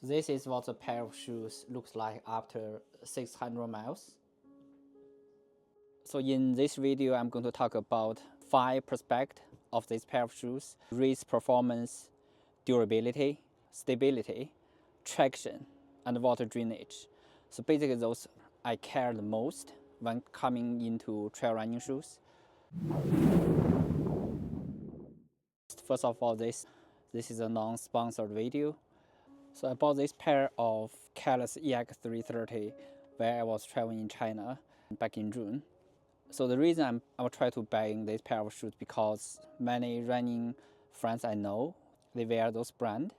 So this is what a pair of shoes looks like after 600 miles. So in this video, I'm going to talk about 5 aspects of this pair of shoes: race performance, durability, stability, traction, and water drainage. So basically those I care the most when coming into trail running shoes. First of all, this is a non-sponsored video. So I bought this pair of Kailas EX330 where I was traveling in China back in June. So the reason I will try to buy this pair of shoes because many running friends I know, they wear those brands.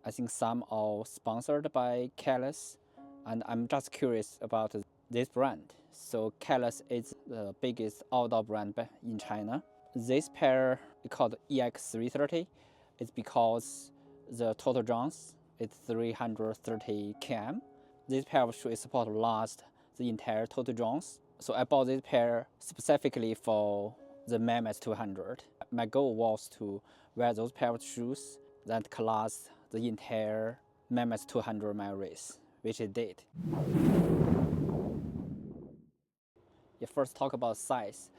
I think some are sponsored by Kailas, and I'm just curious about this brand. So Kailas is the biggest outdoor brand in China. This pair is called EX330. It's because the total jounce is 330 km. This pair of shoes is supposed to last the entire total jounce. So I bought this pair specifically for the Mammoth 200. My goal was to wear those pair of shoes that can last the entire Mammoth 200 mile race, which it did. First talk about size.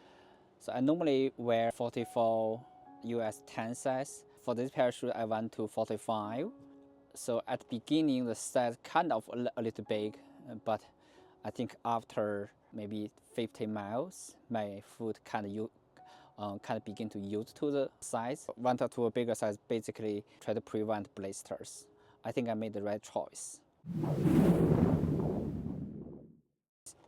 So I normally wear 44 US 10 size. For this pair of shoes, I went to 45. So at the beginning, the size kind of a little big, but I think after maybe 50 miles, my foot kind of begin to used to the size. Went up to a bigger size, basically try to prevent blisters. I think I made the right choice.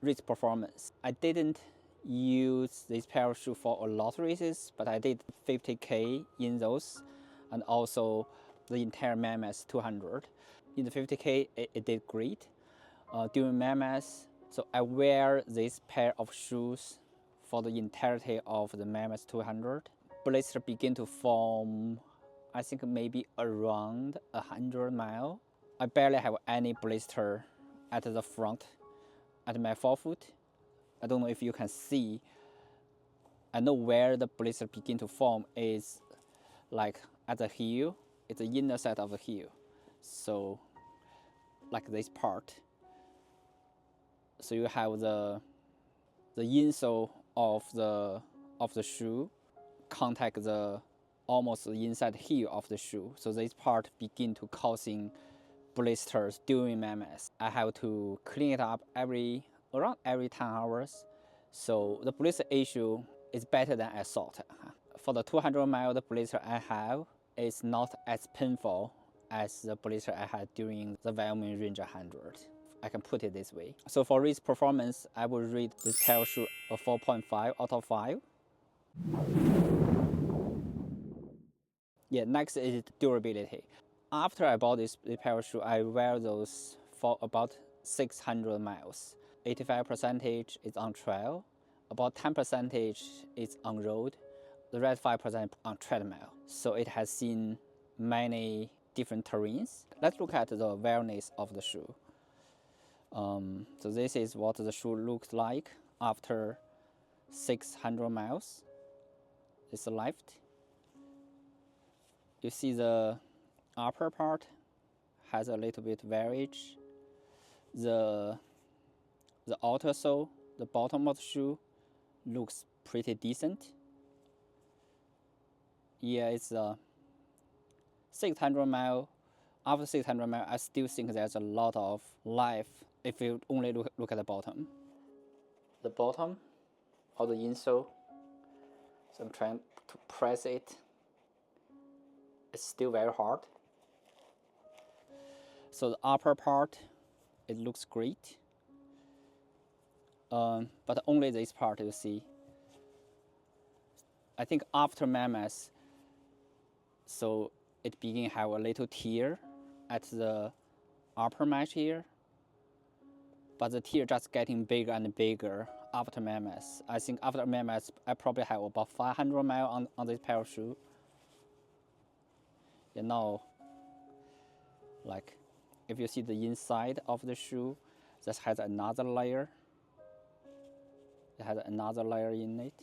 Race performance. I didn't use this pair of shoes for a lot of races, but I did 50K in those, and also the entire Mammoth 200. In the 50K, it did great. During Mammoth, so I wear this pair of shoes for the entirety of the Mammoth 200. Blisters begin to form, I think maybe around 100 miles. I barely have any blister at the front, at my forefoot. I don't know if you can see. I know where the blister begin to form is like at the heel. It's the inner side of the heel. So like this part. So you have the insole of the shoe contact the almost the inside heel of the shoe. So this part begin to causing blisters during Mammoth. I have to clean it up around every 10 hours. So the blister issue is better than I thought. For the 200 mile, the blister I have is not as painful as the blister I had during the Wyoming Range 100. I can put it this way. So for race performance, I will rate this pair of shoes a 4.5 out of 5. Next is durability. After I bought this pair of shoes, I wear those for about 600 miles. 85% is on trail, about 10% is on road, the rest 5% on treadmill. So it has seen many different terrains. Let's look at the wearness of the shoe. So this is what the shoe looks like after 600 miles. It's left. You see the upper part has a little bit wearage. The outer sole, the bottom of the shoe, looks pretty decent. It's 600 mile. After 600 miles, I still think there's a lot of life if you only look at the bottom. The bottom of the insole, so I'm trying to press it. It's still very hard. So the upper part, it looks great. But only this part you see. I think after Mammoth, so it begin have a little tear at the upper mesh here. But the tear just getting bigger and bigger after Mammoth. I think after Mammoth, I probably have about 500 miles on this pair of shoes. Now, like, if you see the inside of the shoe, this has another layer. It has another layer in it.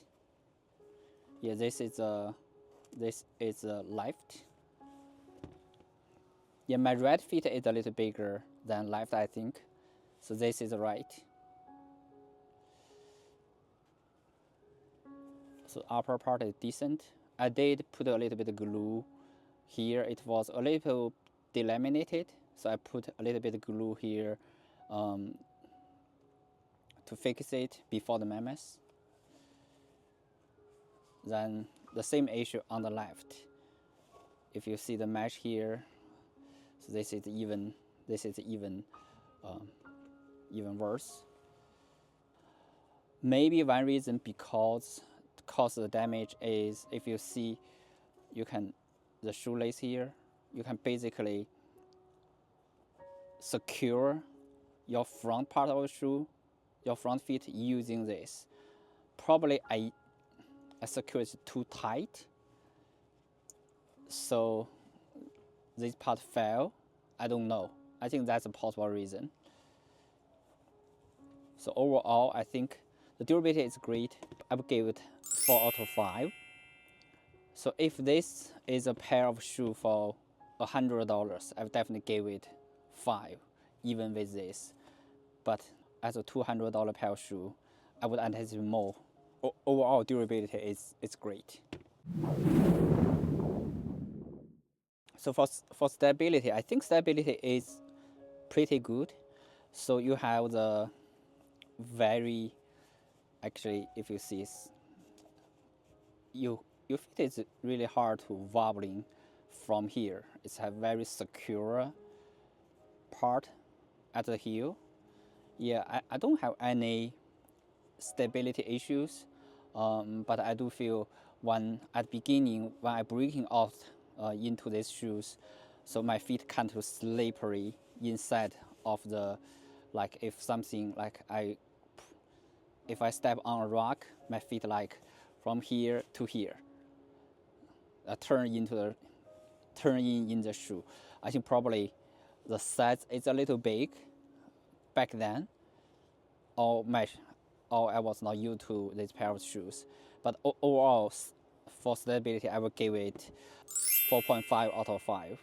This is a left. Yeah, my right feet is a little bigger than left, I think. So this is right. So upper part is decent. I did put a little bit of glue here. It was a little delaminated, so I put a little bit of glue here to fix it before the mammoth. Then the same issue on the left. If you see the mesh here, so this is even even worse. Maybe one reason because the damage is, if you see, the shoelace here, you can basically secure your front part of the shoe, your front feet using this. Probably I secured it too tight, so this part fell. I don't know. I think that's a possible reason. So overall, I think the durability is great. I would give it 4 out of 5. So if this is a pair of shoe for $100, I would definitely give it 5, even with this. But as a $200 pair of shoe, I would anticipate more. Overall durability is great. So for stability, I think stability is pretty good. So you have the very, actually, if you see, your feet is really hard to wobbling from here. It's a very secure part at the heel. Yeah, I don't have any stability issues, but I do feel at the beginning when I breaking out into these shoes, so my feet kind of slippery inside of the, like if something like if I step on a rock, my feet like from here to here, turn in the shoe. I think probably the size is a little big back then, or I was not used to this pair of shoes. But overall, for stability, I would give it 4.5 out of 5.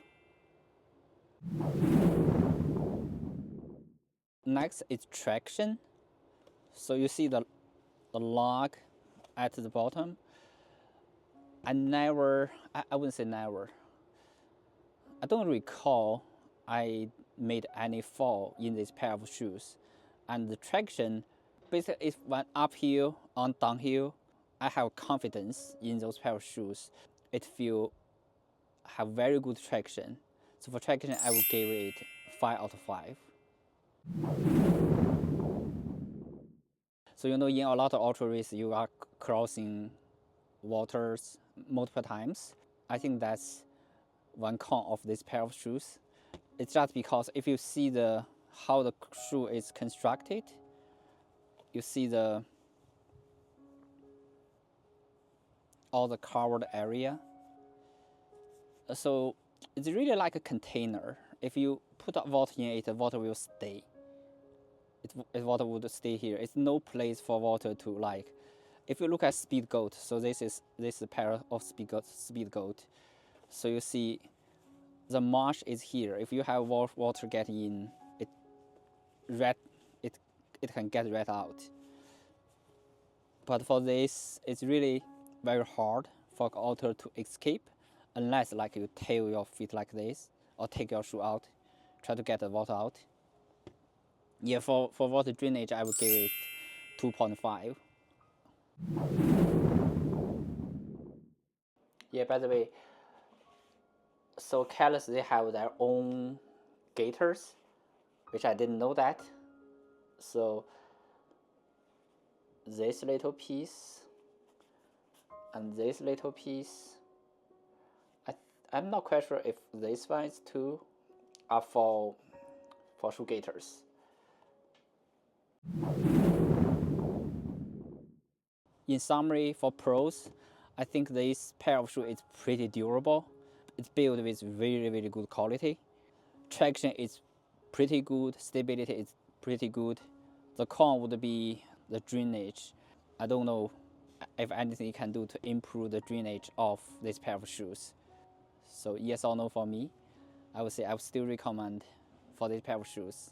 Next is traction. So you see the log at the bottom. I wouldn't say never. I don't recall I made any fall in this pair of shoes. And the traction, basically if went uphill on downhill, I have confidence in those pair of shoes. It have very good traction. So for traction, I will give it 5 out of 5. So in a lot of ultra races, you are crossing waters multiple times. I think that's one con of this pair of shoes. It's just because if you see how the shoe is constructed, you see all the covered area. So it's really like a container. If you put water in it, the water will stay. Water would stay here. It's no place for water to like. If you look at speed goat, so this is a pair of speed goat. So you see the marsh is here. If you have water getting in, it can get right out. But for this, it's really very hard for water to escape, unless like you tail your feet like this, or take your shoe out, try to get the water out. Yeah, for water drainage, I would give it 2.5. Yeah, by the way, so Kailas, they have their own gaiters, which I didn't know that. So this little piece and this little piece, I'm not quite sure if these ones too are for shoe gaiters. In summary, for pros, I think this pair of shoes is pretty durable. It's built with very, very good quality. Traction is pretty good. Stability is pretty good. The con would be the drainage. I don't know if anything you can do to improve the drainage of this pair of shoes. So yes or no for me. I would say I would still recommend for this pair of shoes.